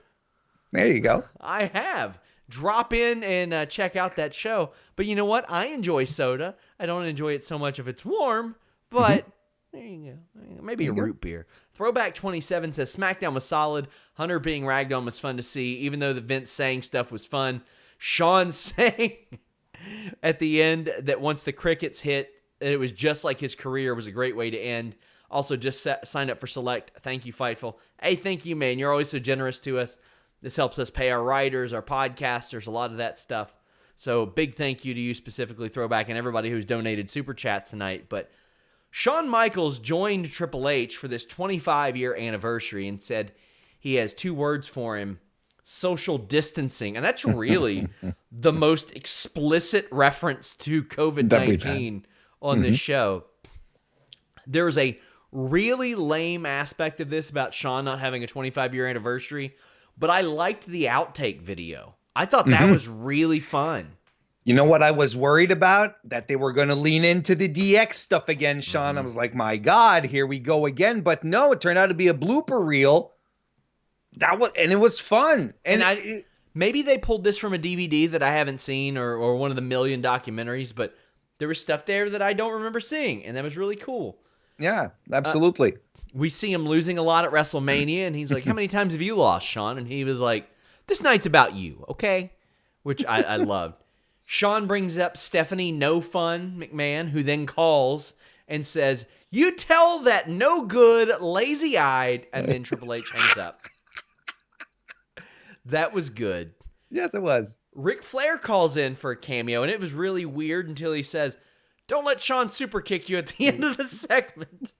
There you go. I have. Drop in and check out that show. But you know what? I enjoy soda. I don't enjoy it so much if it's warm, but there you go. Maybe a root beer. Throwback 27 says, SmackDown was solid. Hunter being ragged on was fun to see, even though the Vince saying stuff was fun. Shawn saying at the end that once the crickets hit, it was just like his career was a great way to end. Also, just signed up for Select. Thank you, Fightful. Hey, thank you, man. You're always so generous to us. This helps us pay our writers, our podcasters, a lot of that stuff. So big thank you to you specifically, Throwback, and everybody who's donated super chats tonight. But Shawn Michaels joined Triple H for this 25-year anniversary and said he has 2 words for him: social distancing. And that's really the most explicit reference to COVID-19 on this show. There was a really lame aspect of this about Shawn not having a 25-year anniversary, but I liked the outtake video. I thought that was really fun. You know what I was worried about? That they were going to lean into the DX stuff again, Shawn. I was like, my God, here we go again. But no, it turned out to be a blooper reel. And it was fun. And maybe they pulled this from a DVD that I haven't seen or one of the million documentaries, but there was stuff there that I don't remember seeing, and that was really cool. Yeah, absolutely. We see him losing a lot at WrestleMania, and he's like, how many times have you lost, Shawn? And he was like, this night's about you, okay? Which I loved. Shawn brings up Stephanie No Fun McMahon, who then calls and says, you tell that no good, lazy-eyed, and then Triple H hangs up. That was good. Yes, it was. Ric Flair calls in for a cameo, and it was really weird until he says, don't let Shawn super kick you at the end of the segment.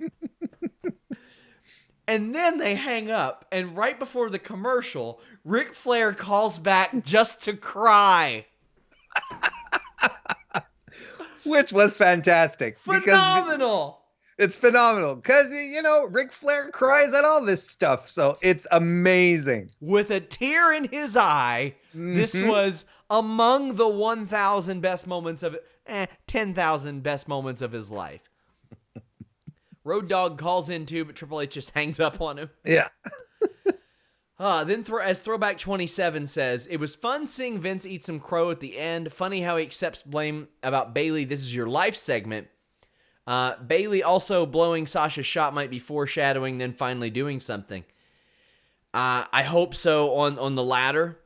And then they hang up, and right before the commercial, Ric Flair calls back just to cry. Which was fantastic. Phenomenal. It's phenomenal because, Ric Flair cries at all this stuff. So it's amazing. With a tear in his eye, this was among the 1,000 best moments of 10,000 best moments of his life. Road Dogg calls in too, but Triple H just hangs up on him. Yeah. Then as Throwback 27 says, it was fun seeing Vince eat some crow at the end. Funny how he accepts blame about Bayley. This is your life segment. Bayley also blowing Sasha's shot might be foreshadowing, then finally doing something. I hope so on the latter.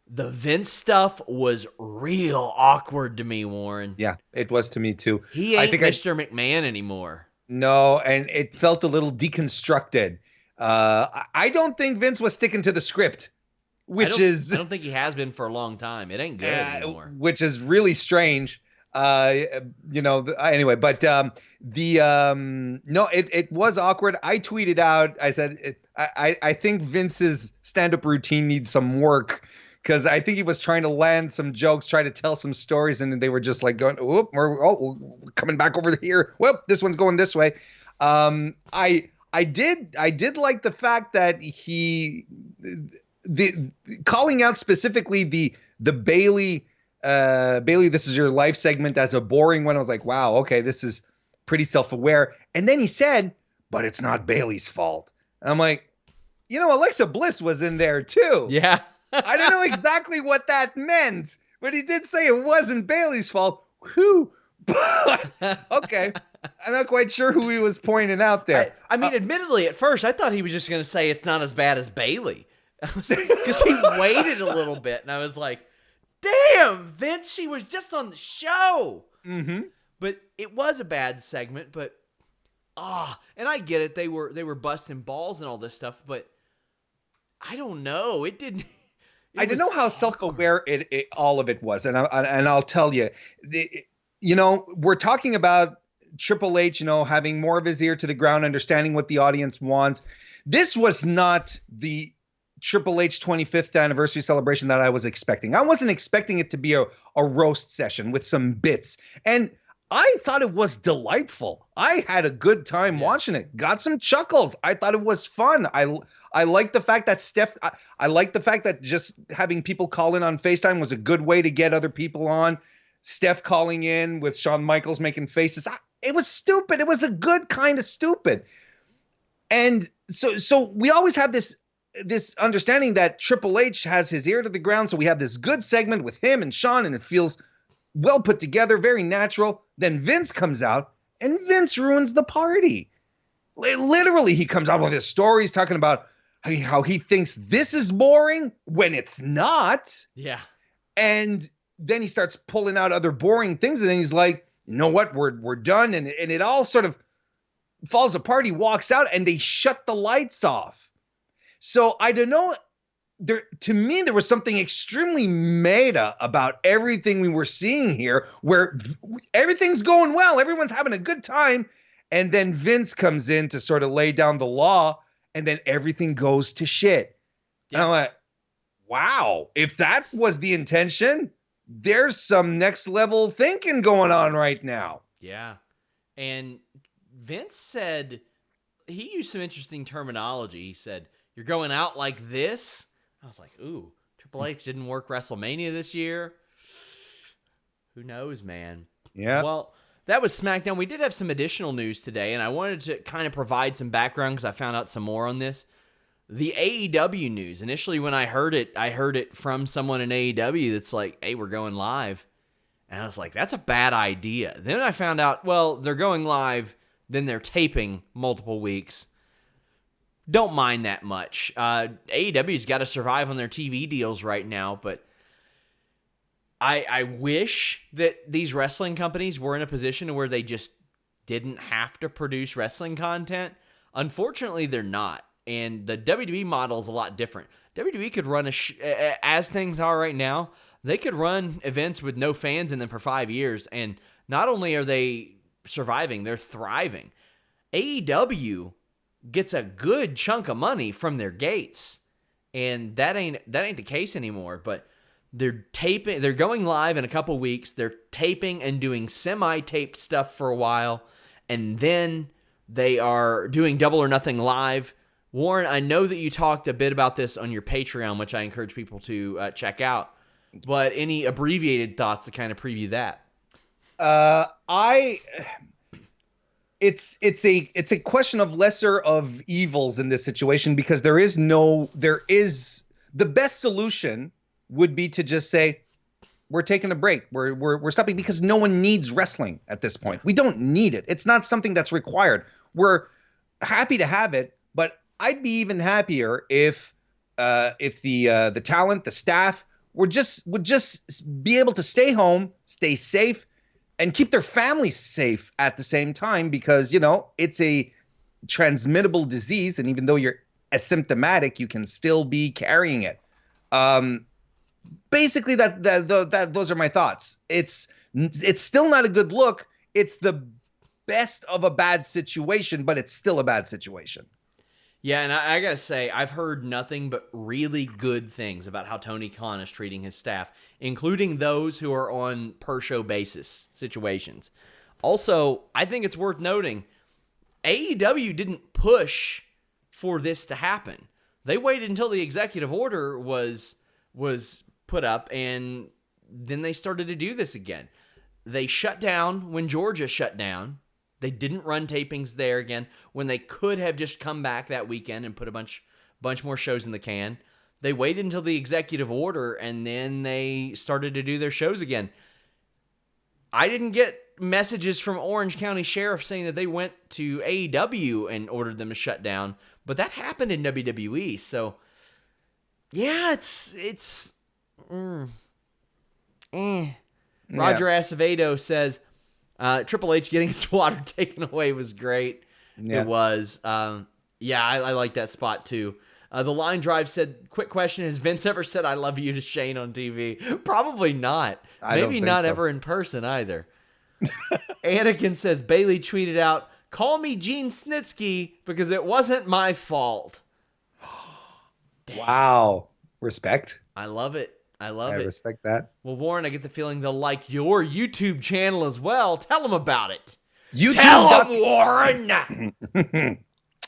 The Vince stuff was real awkward to me, Warren. Yeah, it was to me too. He ain't Mr. McMahon anymore. No, and it felt a little deconstructed. I don't think Vince was sticking to the script, I don't think he has been for a long time. It ain't good anymore. Which is really strange. Anyway, but it was awkward. I tweeted out, I said, I think Vince's stand-up routine needs some work because I think he was trying to land some jokes, try to tell some stories, and they were just like going, "Whoop, we're coming back over here. Whoop, this one's going this way." I did like the fact that the calling out specifically the Bayley this is your life segment as a boring one. I was like, wow, okay, this is pretty self-aware. And then he said, but it's not Bayley's fault. And I'm like, Alexa Bliss was in there too. Yeah. I don't know exactly what that meant, but he did say it wasn't Bayley's fault. Whew. But, okay. I'm not quite sure who he was pointing out there. I mean, admittedly, at first, I thought he was just going to say it's not as bad as Bayley. Because he waited a little bit, and I was like, damn, Vince, she was just on the show. Mm-hmm. But it was a bad segment, but, and I get it. They were busting balls and all this stuff, but I don't know. It didn't. I don't know how self-aware it all of it was, and I'll tell you, we're talking about Triple H, having more of his ear to the ground, understanding what the audience wants. This was not the Triple H 25th anniversary celebration that I was expecting. I wasn't expecting it to be a roast session with some bits, and I thought it was delightful. I had a good time watching it. Got some chuckles. I thought it was fun. I like the fact that I like the fact that just having people call in on FaceTime was a good way to get other people on. Steph calling in with Shawn Michaels making faces. It was stupid. It was a good kind of stupid. And so we always have this understanding that Triple H has his ear to the ground. So we have this good segment with him and Shawn, and it feels well put together, very natural. Then Vince comes out, and Vince ruins the party. Literally, he comes out with his stories talking about how he thinks this is boring when it's not. Yeah. And then he starts pulling out other boring things, and then he's like, you know what, we're done. And it all sort of falls apart. He walks out, and they shut the lights off. So I don't know. To me, there was something extremely meta about everything we were seeing here, where everything's going well. Everyone's having a good time. And then Vince comes in to sort of lay down the law, and then everything goes to shit. Yeah. And I'm like, wow, if that was the intention, there's some next level thinking going on right now. Yeah. And Vince said, he used some interesting terminology. He said, you're going out like this? I was like, ooh, Triple H didn't work WrestleMania this year. Who knows, man? Yeah. Well, that was SmackDown. We did have some additional news today, and I wanted to kind of provide some background because I found out some more on this. The AEW news. Initially, when I heard it from someone in AEW that's like, hey, we're going live. And I was like, that's a bad idea. Then I found out, well, they're going live, then they're taping multiple weeks. Don't mind that much. AEW's got to survive on their TV deals right now, but I wish that these wrestling companies were in a position where they just didn't have to produce wrestling content. Unfortunately, they're not. And the WWE model is a lot different. WWE could run as things are right now, they could run events with no fans in them for 5 years. And not only are they surviving, they're thriving. AEW gets a good chunk of money from their gates. And that ain't the case anymore. But they're going live in a couple weeks. They're taping and doing semi-taped stuff for a while. And then they are doing Double or Nothing live. Warren, I know that you talked a bit about this on your Patreon, which I encourage people to check out. But any abbreviated thoughts to kind of preview that? It's a question of lesser of evils in this situation, because there is the best solution would be to just say, we're taking a break. We're stopping, because no one needs wrestling at this point. We don't need it. It's not something that's required. We're happy to have it, but I'd be even happier if the talent, the staff would just be able to stay home, stay safe, and keep their families safe at the same time, because, it's a transmittable disease. And even though you're asymptomatic, you can still be carrying it. Basically those are my thoughts. It's still not a good look. It's the best of a bad situation, but it's still a bad situation. Yeah, and I gotta say, I've heard nothing but really good things about how Tony Khan is treating his staff, including those who are on per-show basis situations. Also, I think it's worth noting, AEW didn't push for this to happen. They waited until the executive order was put up, and then they started to do this again. They shut down when Georgia shut down. They didn't run tapings there again when they could have just come back that weekend and put a bunch more shows in the can. They waited until the executive order, and then they started to do their shows again. I didn't get messages from Orange County Sheriff saying that they went to AEW and ordered them to shut down, but that happened in WWE. So, yeah, it's Roger Acevedo says, Triple H getting his water taken away was great. Yeah. It was. I like that spot too. The Line Drive said, quick question, has Vince ever said I love you to Shane on TV? Probably not. Maybe not so. Ever in person either. Anakin says, Bayley tweeted out, call me Gene Snitsky because it wasn't my fault. Wow. Respect. I love it. I respect that. Well, Warren, I get the feeling they'll like your YouTube channel as well. Tell them about it. Tell them, Warren!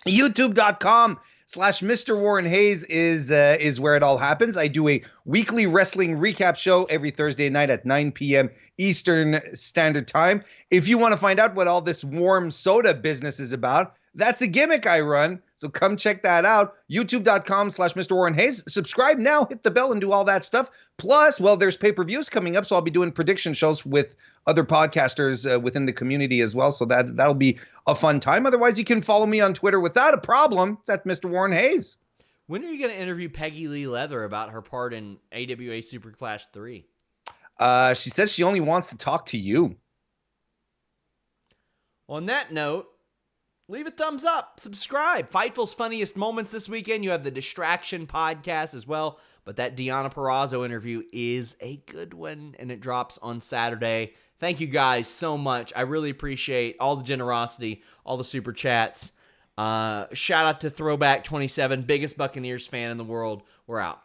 YouTube.com/Mr. Warren Hayes is where it all happens. I do a weekly wrestling recap show every Thursday night at 9 p.m. Eastern Standard Time. If you want to find out what all this warm soda business is about, that's a gimmick I run. So come check that out. YouTube.com/Mr. Warren Hayes. Subscribe now, hit the bell, and do all that stuff. Plus, well, there's pay-per-views coming up, so I'll be doing prediction shows with other podcasters within the community as well. So that'll be a fun time. Otherwise, you can follow me on Twitter without a problem. It's at Mr. Warren Hayes. When are you going to interview Peggy Lee Leather about her part in AWA Superclash 3? She says she only wants to talk to you. On that note, leave a thumbs up, subscribe. Fightful's funniest moments this weekend. You have the Distraction podcast as well, but that Deonna Purrazzo interview is a good one, and it drops on Saturday. Thank you guys so much. I really appreciate all the generosity, all the super chats. Shout out to Throwback 27, biggest Buccaneers fan in the world. We're out.